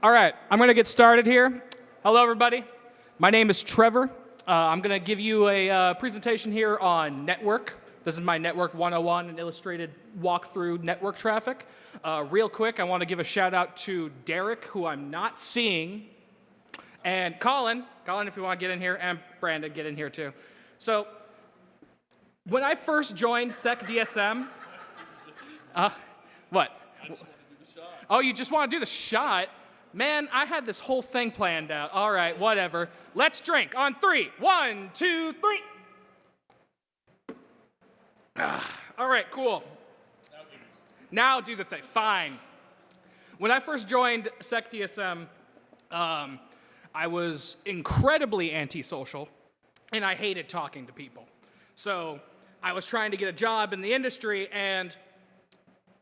All right, I'm going to get started here. Hello, everybody. My name is Trevor. I'm going to give you a presentation here on network. This is my Network 101, an illustrated walkthrough network traffic. Real quick, I want to give a shout out to Derek, who I'm not seeing, and Colin, if you want to get in here, and Brandon, get in here too. So, when I first joined SecDSM, what? I just want to do the shot. Oh, you just want to do the shot? Man, I had this whole thing planned out. All right, whatever. Let's drink on 3. 1, 2, 3. All right, cool. Now do the thing. Fine. When I first joined SecDSM, I was incredibly antisocial, and I hated talking to people. So I was trying to get a job in the industry, and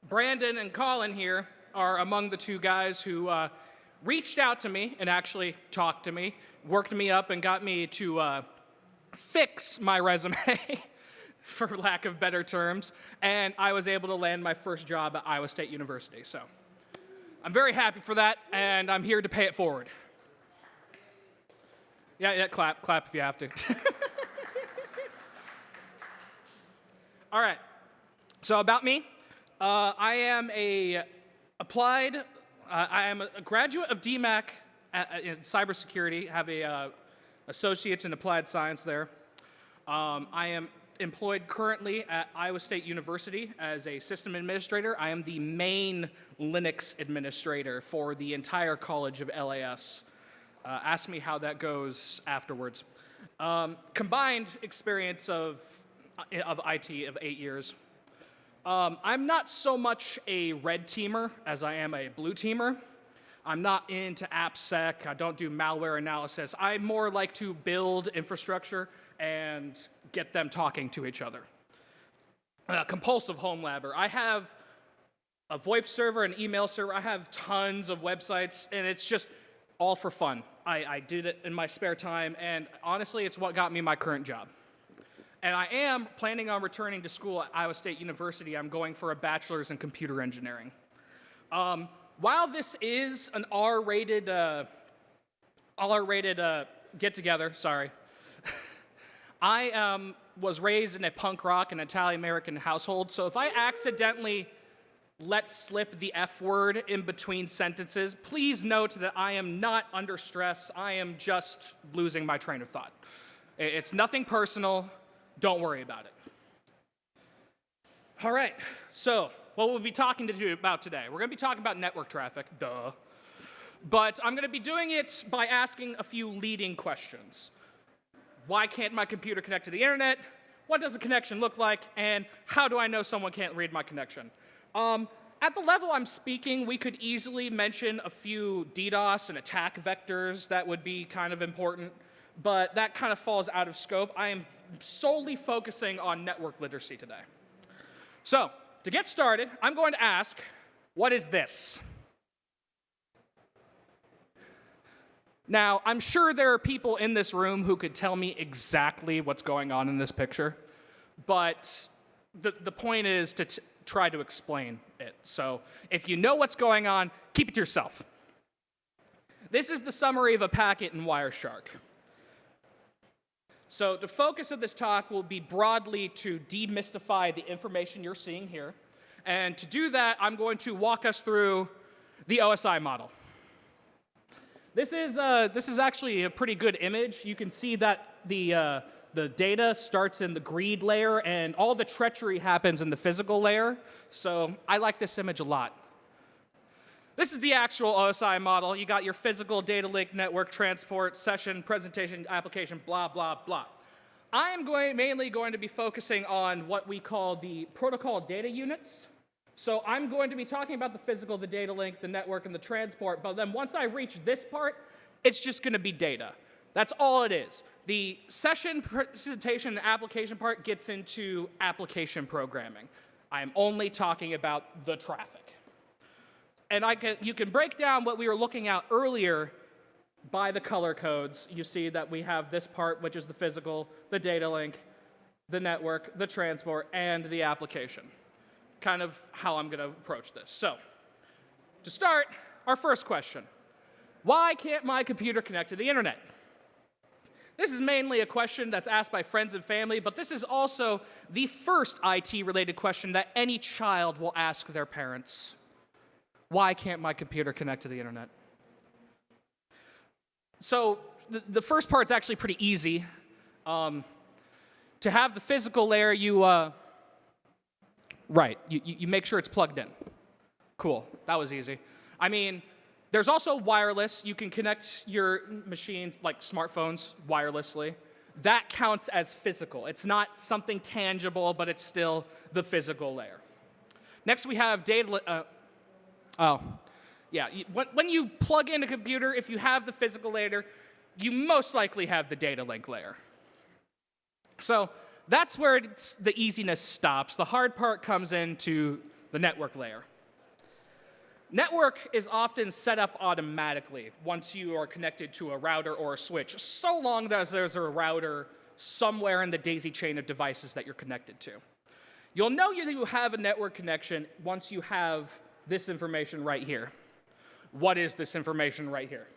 Brandon and Colin here are among the two guys who reached out to me and actually talked to me, worked me up, and got me to fix my resume, for lack of better terms, and I was able to land my first job at Iowa State University. So I'm very happy for that, and I'm here to pay it forward. Yeah, clap if you have to. All right, so about me. I am a graduate of DMAC in cybersecurity, have a associate's in applied science there. I am employed currently at Iowa State University as a system administrator. I am the main Linux administrator for the entire College of LAS. Ask me how that goes afterwards. Combined experience of IT of 8 years. I'm not so much a red teamer as I am a blue teamer. I'm not into AppSec. I don't do malware analysis. I more like to build infrastructure and get them talking to each other. Compulsive home labber. I have a VoIP server, an email server. I have tons of websites, and it's just all for fun. I did it in my spare time, and honestly, it's what got me my current job. And I am planning on returning to school at Iowa State University. I'm going for a bachelor's in computer engineering. While this is an R-rated get-together, sorry, I was raised in a punk rock and Italian-American household, so if I accidentally let slip the F word in between sentences, please note that I am not under stress. I am just losing my train of thought. It's nothing personal. Don't worry about it. All right, so what we'll be talking to you about today. We're going to be talking about network traffic, duh. But I'm going to be doing it by asking a few leading questions. Why can't my computer connect to the internet? What does a connection look like? And how do I know someone can't read my connection? At the level I'm speaking, we could easily mention a few DDoS and attack vectors that would be kind of important, but that kind of falls out of scope. I am solely focusing on network literacy today. So, to get started, I'm going to ask, what is this? Now, I'm sure there are people in this room who could tell me exactly what's going on in this picture, but the point is to try to explain it. So, if you know what's going on, keep it to yourself. This is the summary of a packet in Wireshark. So the focus of this talk will be broadly to demystify the information you're seeing here. And to do that, I'm going to walk us through the OSI model. This is actually a pretty good image. You can see that the data starts in the greed layer, and all the treachery happens in the physical layer. So I like this image a lot. This is the actual OSI model. You got your physical data link, network, transport, session, presentation, application, blah, blah, blah. I am mainly going to be focusing on what we call the protocol data units. So I'm going to be talking about the physical, the data link, the network, and the transport. But then once I reach this part, it's just going to be data. That's all it is. The session, presentation, and application part gets into application programming. I'm only talking about the traffic. And you can break down what we were looking at earlier by the color codes. You see that we have this part, which is the physical, the data link, the network, the transport, and the application. Kind of how I'm going to approach this. So, to start, our first question. Why can't my computer connect to the internet? This is mainly a question that's asked by friends and family, but this is also the first IT-related question that any child will ask their parents. Why can't my computer connect to the internet? So the first part's actually pretty easy. To have the physical layer, you make sure it's plugged in. Cool, that was easy. I mean, there's also wireless. You can connect your machines, like smartphones, wirelessly. That counts as physical. It's not something tangible, but it's still the physical layer. Next, we have data. When you plug in a computer, if you have the physical layer, you most likely have the data link layer. So that's where the easiness stops. The hard part comes into the network layer. Network is often set up automatically once you are connected to a router or a switch, so long as there's a router somewhere in the daisy chain of devices that you're connected to. You'll know you have a network connection once you have this information right here. What is this information right here?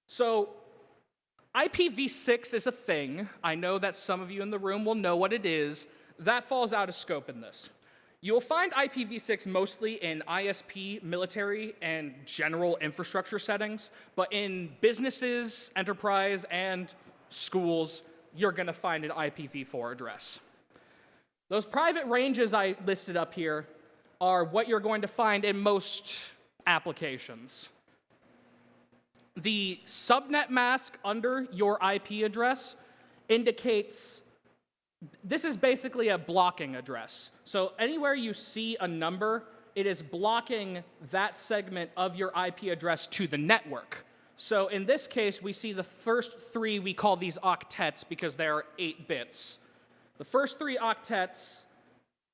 So IPv6 is a thing. I know that some of you in the room will know what it is. That falls out of scope in this. You'll find IPv6 mostly in ISP, military, and general infrastructure settings, but in businesses, enterprise, and schools, you're going to find an IPv4 address. Those private ranges I listed up here are what you're going to find in most applications. The subnet mask under your IP address indicates this is basically a blocking address. So anywhere you see a number, it is blocking that segment of your IP address to the network. So in this case, we see the first three, we call these octets because they are 8 bits. The first 3 octets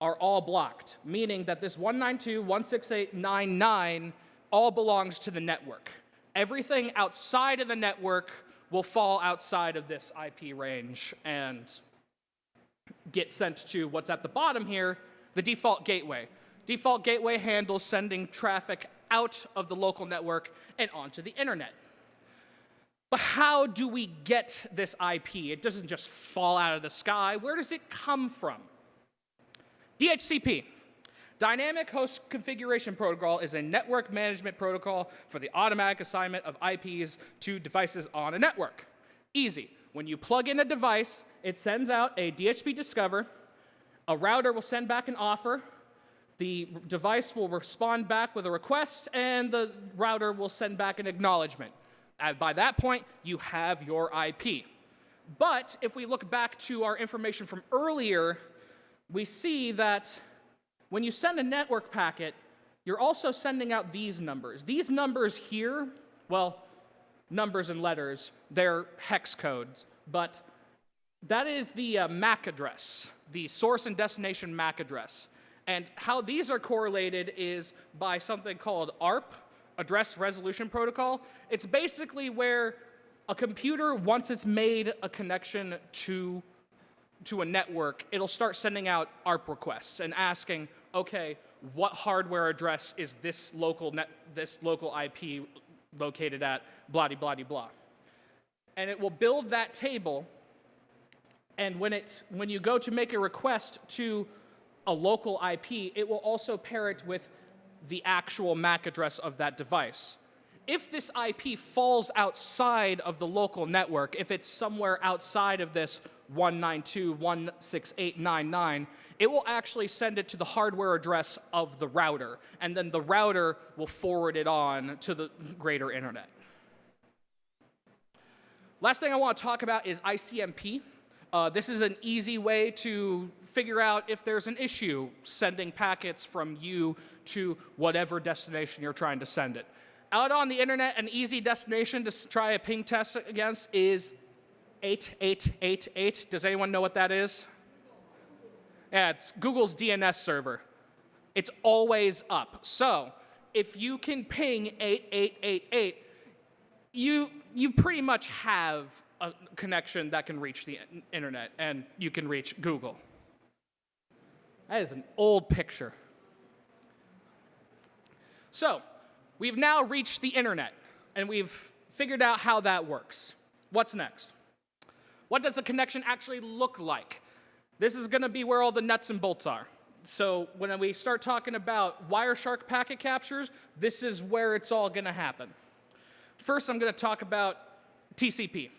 are all blocked, meaning that this 192.168.99 all belongs to the network. Everything outside of the network will fall outside of this IP range and get sent to what's at the bottom here, the default gateway. Default gateway handles sending traffic out of the local network and onto the internet. But how do we get this IP? It doesn't just fall out of the sky. Where does it come from? DHCP, Dynamic Host Configuration Protocol, is a network management protocol for the automatic assignment of IPs to devices on a network. Easy. When you plug in a device, it sends out a DHCP discover. A router will send back an offer. The device will respond back with a request, and the router will send back an acknowledgement. And by that point, you have your IP. But if we look back to our information from earlier, we see that when you send a network packet, you're also sending out these numbers. These numbers here, well, numbers and letters, they're hex codes, but that is the MAC address, the source and destination MAC address. And how these are correlated is by something called ARP, Address Resolution Protocol. It's basically where a computer, once it's made a connection to a network, it'll start sending out ARP requests and asking, okay, what hardware address is this local IP located at, blah, blah, blah, blah. And it will build that table, and when you go to make a request to a local IP, it will also pair it with the actual MAC address of that device. If this IP falls outside of the local network, if it's somewhere outside of this 192.168.99, it will actually send it to the hardware address of the router, and then the router will forward it on to the greater internet. Last thing I want to talk about is ICMP. This is an easy way to figure out if there's an issue sending packets from you to whatever destination you're trying to send it. Out on the internet, an easy destination to try a ping test against is 8888. Does anyone know what that is? Yeah, it's Google's DNS server. It's always up. So if you can ping 8888, you pretty much have a connection that can reach the internet, and you can reach Google. That is an old picture. So we've now reached the internet, and we've figured out how that works. What's next? What does a connection actually look like? This is going to be where all the nuts and bolts are. So when we start talking about Wireshark packet captures, this is where it's all going to happen. First, I'm going to talk about TCP.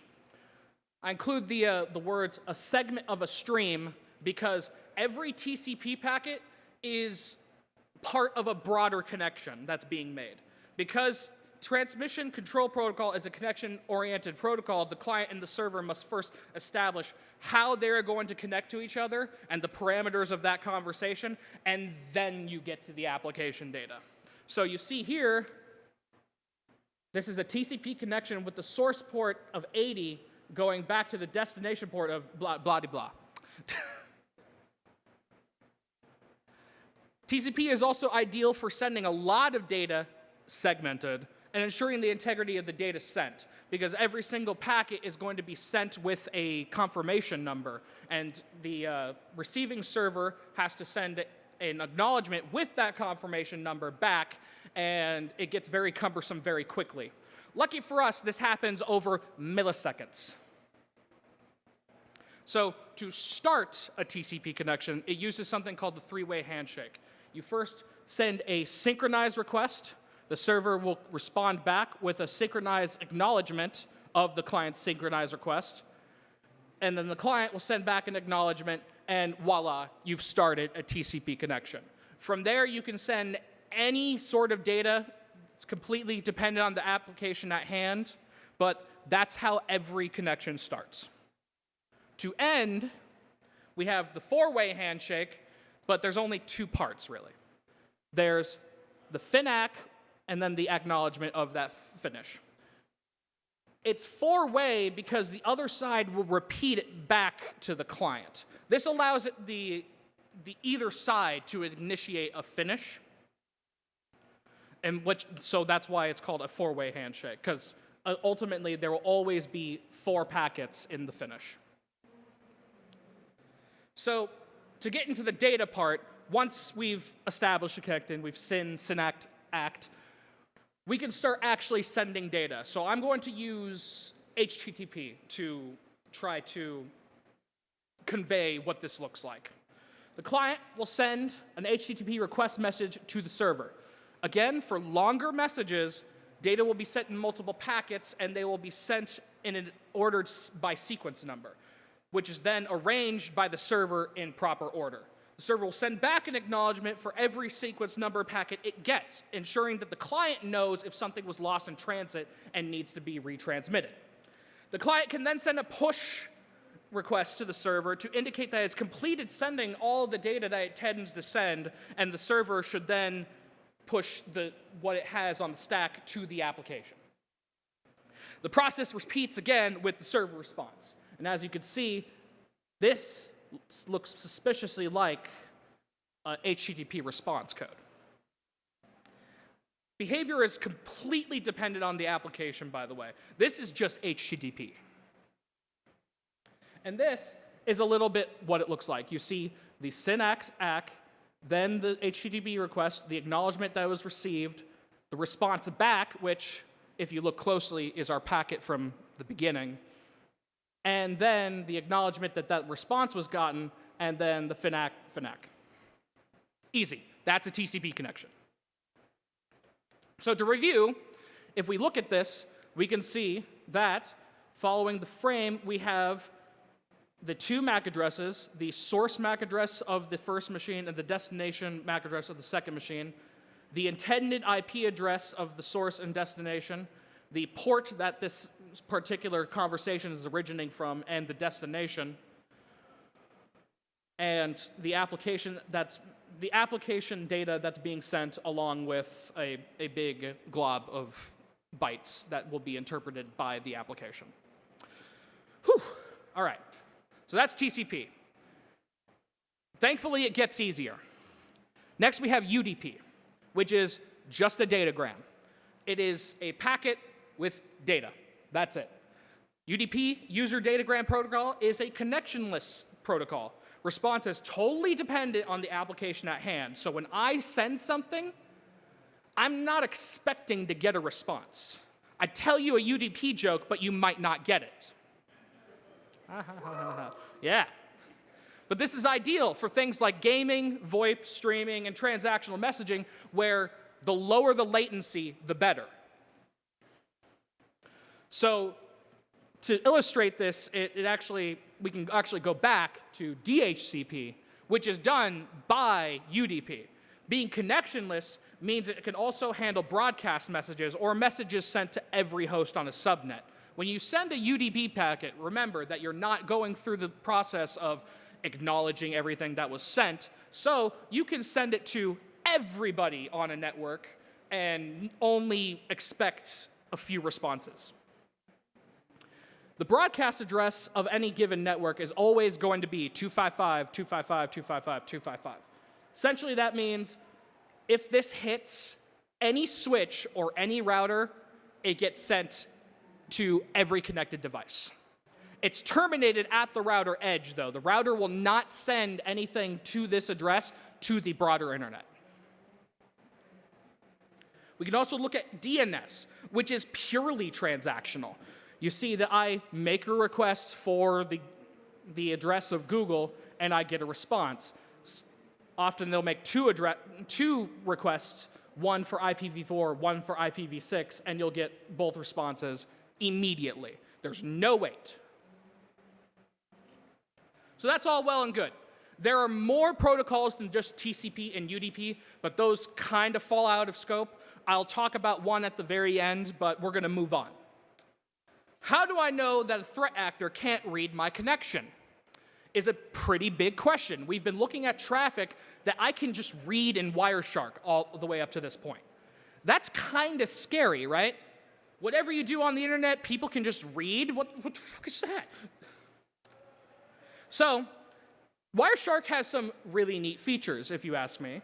I include the words "a segment of a stream" because every TCP packet is part of a broader connection that's being made. Because transmission control protocol is a connection-oriented protocol, the client and the server must first establish how they're going to connect to each other and the parameters of that conversation, and then you get to the application data. So you see here, this is a TCP connection with the source port of 80 going back to the destination port of blah, blah, blah. TCP is also ideal for sending a lot of data segmented and ensuring the integrity of the data sent, because every single packet is going to be sent with a confirmation number, and the receiving server has to send an acknowledgement with that confirmation number back, and it gets very cumbersome very quickly. Lucky for us, this happens over milliseconds. So to start a TCP connection, it uses something called the three-way handshake. You first send a synchronized request. The server will respond back with a synchronized acknowledgement of the client's synchronized request. And then the client will send back an acknowledgement, and voila, you've started a TCP connection. From there, you can send any sort of data. It's completely dependent on the application at hand, but that's how every connection starts. To end, we have the four-way handshake, but there's only two parts, really. There's the FINAC, and then the acknowledgement of that finish. It's four-way because the other side will repeat it back to the client. This allows the either side to initiate a finish, so that's why it's called a four-way handshake, because ultimately there will always be 4 packets in the finish. So to get into the data part, once we've established a connection, we've synact act, we can start actually sending data. So I'm going to use HTTP to try to convey what this looks like. The client will send an HTTP request message to the server. Again, for longer messages, data will be sent in multiple packets, and they will be sent in an ordered by sequence number, which is then arranged by the server in proper order. The server will send back an acknowledgement for every sequence number packet it gets, ensuring that the client knows if something was lost in transit and needs to be retransmitted. The client can then send a push request to the server to indicate that it's completed sending all the data that it intends to send, and the server should then push what it has on the stack to the application. The process repeats again with the server response. And as you can see, this looks suspiciously like a HTTP response code. Behavior is completely dependent on the application, by the way. This is just HTTP. And this is a little bit what it looks like. You see the SYN-ACK, ACK, then the HTTP request, the acknowledgement that was received, the response back, which, if you look closely, is our packet from the beginning, and then the acknowledgement that that response was gotten, and then the FINAC. Easy. That's a TCP connection. So to review, if we look at this, we can see that following the frame, we have the 2 MAC addresses, the source MAC address of the first machine and the destination MAC address of the second machine, the intended IP address of the source and destination, the port that this particular conversation is originating from, and the destination, and the application data that's being sent along with a big glob of bytes that will be interpreted by the application. Whew. All right. So that's TCP. Thankfully, it gets easier. Next, we have UDP, which is just a datagram. It is a packet with data. That's it. UDP, User Datagram Protocol, is a connectionless protocol. Response is totally dependent on the application at hand. So when I send something, I'm not expecting to get a response. I tell you a UDP joke, but you might not get it. Yeah. But this is ideal for things like gaming, VoIP, streaming, and transactional messaging, where the lower the latency, the better. So to illustrate this, we can actually go back to DHCP, which is done by UDP. Being connectionless means it can also handle broadcast messages or messages sent to every host on a subnet. When you send a UDP packet, remember that you're not going through the process of acknowledging everything that was sent, so you can send it to everybody on a network and only expect a few responses. The broadcast address of any given network is always going to be 255, 255, 255, 255. Essentially, that means if this hits any switch or any router, it gets sent to every connected device. It's terminated at the router edge, though. The router will not send anything to this address to the broader internet. We can also look at DNS, which is purely transactional. You see that I make a request for the address of Google, and I get a response. Often they'll make two requests, one for IPv4, one for IPv6, and you'll get both responses immediately. There's no wait. So that's all well and good. There are more protocols than just TCP and UDP, but those kind of fall out of scope. I'll talk about one at the very end, but we're going to move on. How do I know that a threat actor can't read my connection? Is a pretty big question. We've been looking at traffic that I can just read in Wireshark all the way up to this point. That's kind of scary, right? Whatever you do on the internet, people can just read? What the fuck is that? So, Wireshark has some really neat features, if you ask me.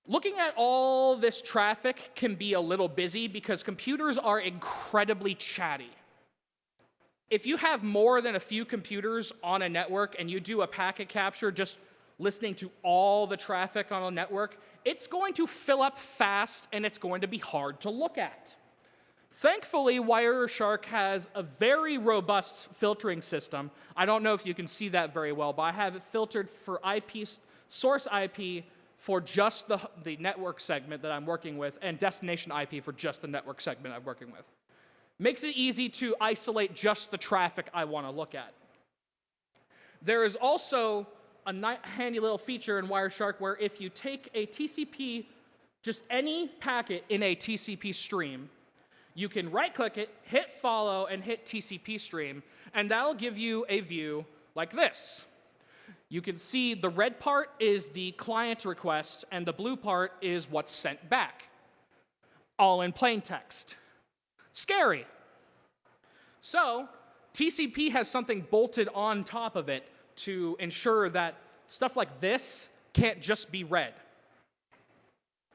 Looking at all this traffic can be a little busy because computers are incredibly chatty. If you have more than a few computers on a network and you do a packet capture just listening to all the traffic on a network, it's going to fill up fast and it's going to be hard to look at. Thankfully, Wireshark has a very robust filtering system. I don't know if you can see that very well, but I have it filtered for source IP for just the network segment that I'm working with, and destination IP for just the network segment I'm working with. Makes it easy to isolate just the traffic I want to look at. There is also a handy little feature in Wireshark where if you take a TCP, just any packet in a TCP stream, you can right-click it, hit follow, and hit TCP stream, and that'll give you a view like this. You can see the red part is the client request, and the blue part is what's sent back. All in plain text. Scary. So, TCP has something bolted on top of it to ensure that stuff like this can't just be read.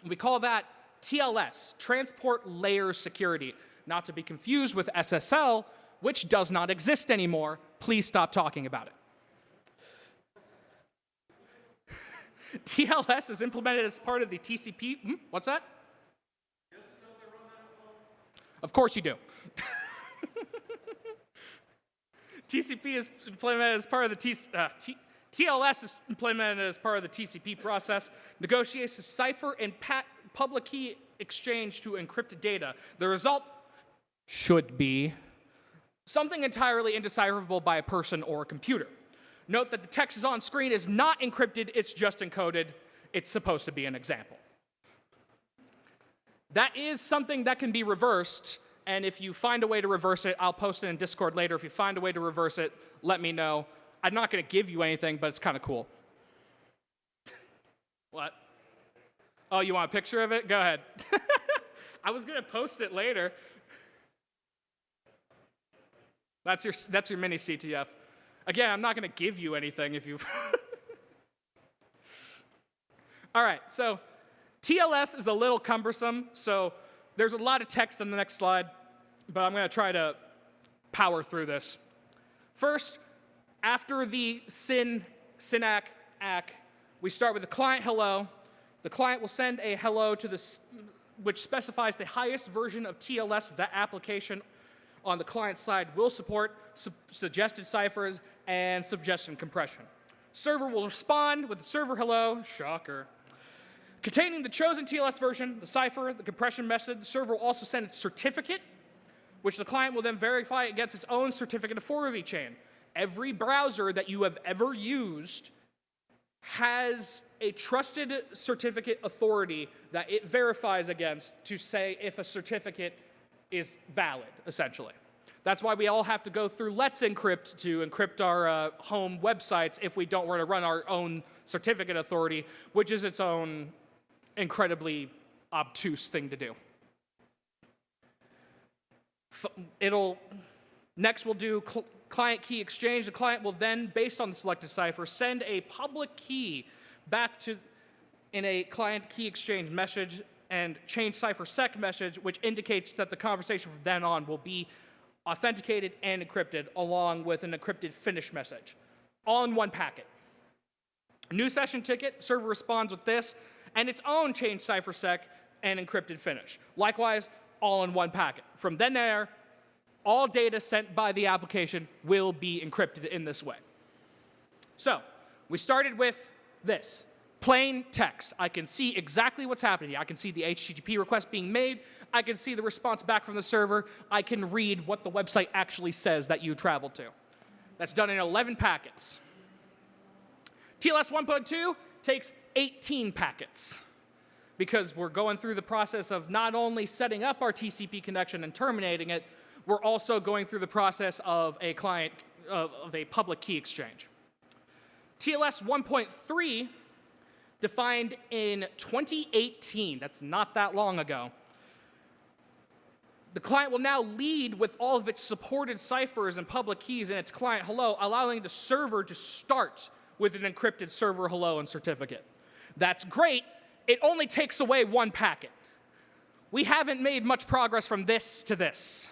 We call that TLS, Transport Layer Security, not to be confused with SSL, which does not exist anymore. Please stop talking about it. TLS is implemented as part of the TCP. What's that? Of course you do. TCP is implemented as part of the TLS is implemented as part of the TCP process. Negotiates a cipher and public key exchange to encrypted data. The result should be something entirely indecipherable by a person or a computer. Note that the text is on screen is not encrypted, it's just encoded. It's supposed to be an example. That is something that can be reversed, and if you find a way to reverse it, I'll post it in Discord later. If you find a way to reverse it, let me know. I'm not going to give you anything, but it's kind of cool. What? Oh, you want a picture of it? Go ahead. I was going to post it later. That's your mini CTF. Again, I'm not going to give you anything if you... All right, so TLS is a little cumbersome, so there's a lot of text on the next slide, but I'm going to try to power through this. First, after the SYN ACK, we start with the client hello. The client will send a hello to the which specifies the highest version of TLS that application on the client side will support suggested ciphers and suggestion compression. Server will respond with the server hello, shocker, containing the chosen TLS version, the cipher, the compression method. The server will also send its certificate, which the client will then verify against its own certificate of forwarding chain. Every browser that you have ever used has a trusted certificate authority that it verifies against to say if a certificate is valid, essentially. That's why we all have to go through Let's Encrypt to encrypt our home websites if we don't want to run our own certificate authority, which is its own incredibly obtuse thing to do. Next we'll do client key exchange. The client will then, based on the selected cipher, send a public key back in a client key exchange message and change cipher sec message, which indicates that the conversation from then on will be authenticated and encrypted, along with an encrypted finish message, all in one packet. New session ticket, server responds with this, and its own change cipher sec and encrypted finish. Likewise, all in one packet. From then there, all data sent by the application will be encrypted in this way. So, we started with this. Plain text. I can see exactly what's happening. I can see the HTTP request being made. I can see the response back from the server. I can read what the website actually says that you traveled to. That's done in 11 packets. TLS 1.2 takes 18 packets because we're going through the process of not only setting up our TCP connection and terminating it, we're also going through the process of a client, of a public key exchange. TLS 1.3 defined in 2018, that's not that long ago. The client will now lead with all of its supported ciphers and public keys in its client hello, allowing the server to start with an encrypted server hello and certificate. That's great. It only takes away one packet. We haven't made much progress from this to this,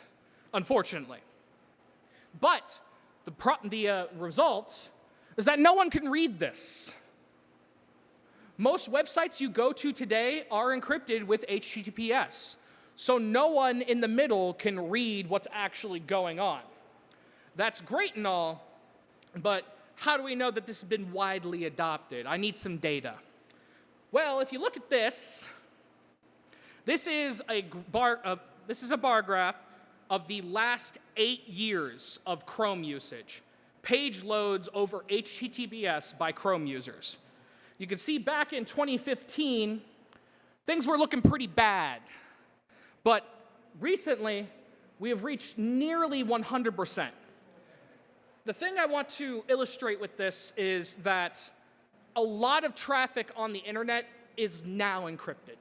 unfortunately. But the result is that no one can read this. Most websites you go to today are encrypted with HTTPS, so no one in the middle can read what's actually going on. That's great and all, but how do we know that this has been widely adopted? I need some data. Well, if you look at this, this is a bar graph of the last 8 years of Chrome usage. Page loads over HTTPS by Chrome users. You can see back in 2015, things were looking pretty bad. But recently, we have reached nearly 100%. The thing I want to illustrate with this is that a lot of traffic on the internet is now encrypted.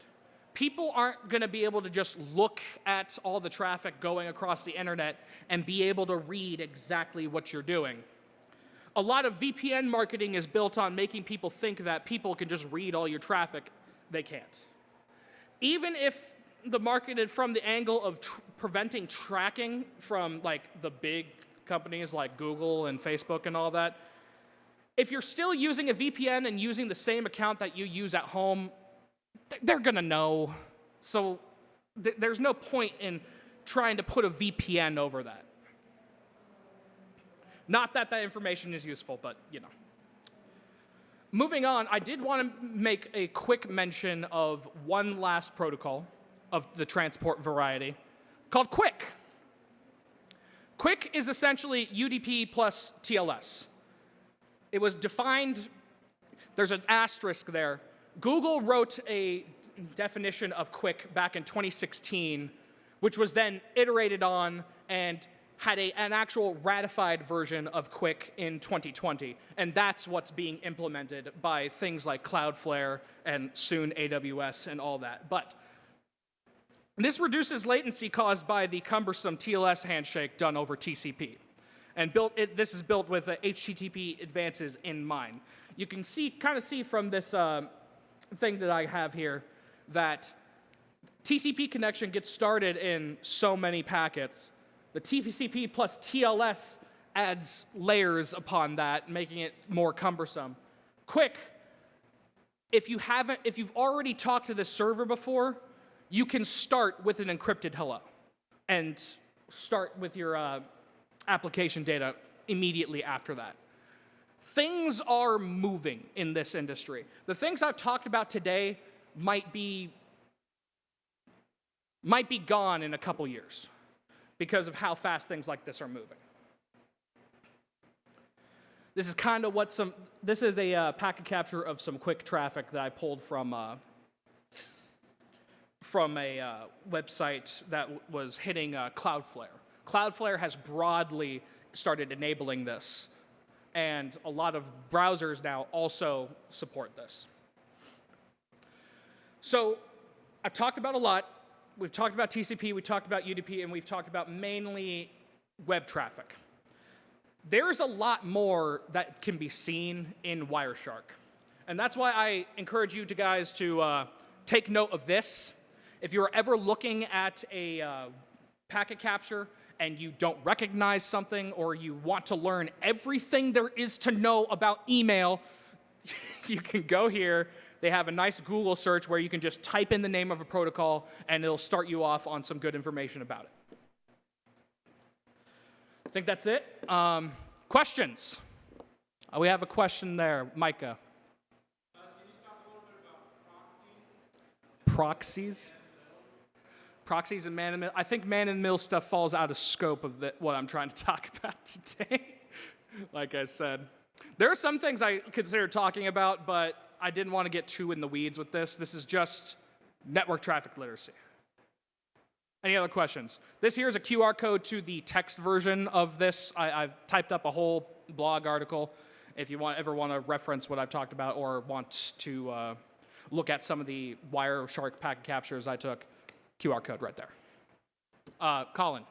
People aren't going to be able to just look at all the traffic going across the internet and be able to read exactly what you're doing. A lot of VPN marketing is built on making people think that people can just read all your traffic. They can't. Even if the marketed from the angle of preventing tracking from like the big companies like Google and Facebook and all that, if you're still using a VPN and using the same account that you use at home, they're gonna know. So there's no point in trying to put a VPN over that. Not that that information is useful, but you know. Moving on, I did want to make a quick mention of one last protocol of the transport variety called QUIC. QUIC is essentially UDP plus TLS. It was defined, there's an asterisk there. Google wrote a definition of QUIC back in 2016, which was then iterated on and had an actual ratified version of QUIC in 2020. And that's what's being implemented by things like Cloudflare and soon AWS and all that. But this reduces latency caused by the cumbersome TLS handshake done over TCP. And this is built with HTTP advances in mind. You can kind of see from this thing that I have here that TCP connection gets started in so many packets. The TCP plus TLS adds layers upon that, making it more cumbersome. QUIC, if you've already talked to this server before, you can start with an encrypted hello and start with your application data immediately after that. Things are moving in this industry. The things I've talked about today might be gone in a couple years because of how fast things like this are moving. This is kind of what this is a packet capture of some quick traffic that I pulled from a website that was hitting Cloudflare. Cloudflare has broadly started enabling this, and a lot of browsers now also support this. So I've talked about a lot. We've talked about TCP, we talked about UDP, and we've talked about mainly web traffic. There's a lot more that can be seen in Wireshark. And that's why I encourage you guys to take note of this. If you're ever looking at a packet capture and you don't recognize something, or you want to learn everything there is to know about email, you can go here. They have a nice Google search where you can just type in the name of a protocol, and it'll start you off on some good information about it. I think that's it. Questions? We have a question there. Micah. Can you talk a little bit about Proxies? Proxies and man-in-the-middle. I think man-in-the-middle stuff falls out of scope of what I'm trying to talk about today. Like I said. There are some things I consider talking about, but I didn't want to get too in the weeds with this. This is just network traffic literacy. Any other questions? This here is a QR code to the text version of this. I've typed up a whole blog article if you ever want to reference what I've talked about or want to look at some of the Wireshark packet captures I took. QR code right there. Colin.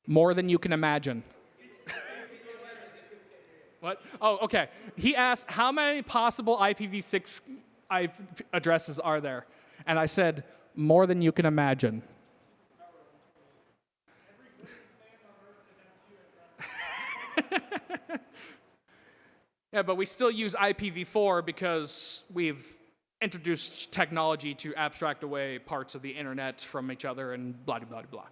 More than you can imagine. What? Oh, okay. He asked, how many possible IPv6 IP addresses are there? And I said, more than you can imagine. Yeah, but we still use IPv4 because we've introduced technology to abstract away parts of the internet from each other and blah, blah, blah, blah.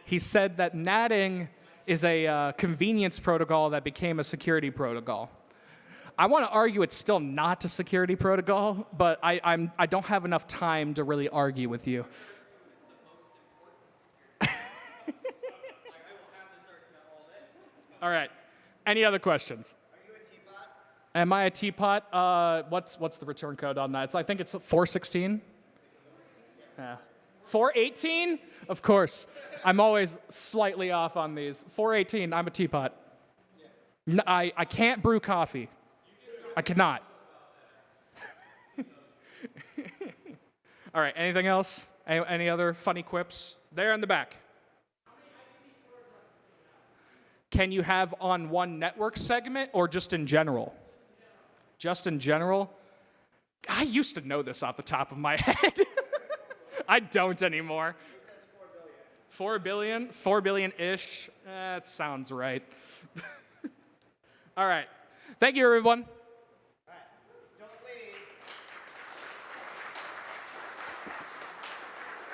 He said that natting is a convenience protocol that became a security protocol. I want to argue it's still not a security protocol, but I don't have enough time to really argue with you. All right. Any other questions? Are you a teapot? Am I a teapot? What's the return code on that? I think it's 416. Yeah. 418? Of course. I'm always slightly off on these. 418, I'm a teapot. No, I can't brew coffee. I cannot. All right, anything else? Any other funny quips? There in the back. Can you have on one network segment or just in general? Just in general? I used to know this off the top of my head. I don't anymore. 4 billion? 4 billion-ish? That sounds right. All right. Thank you, everyone.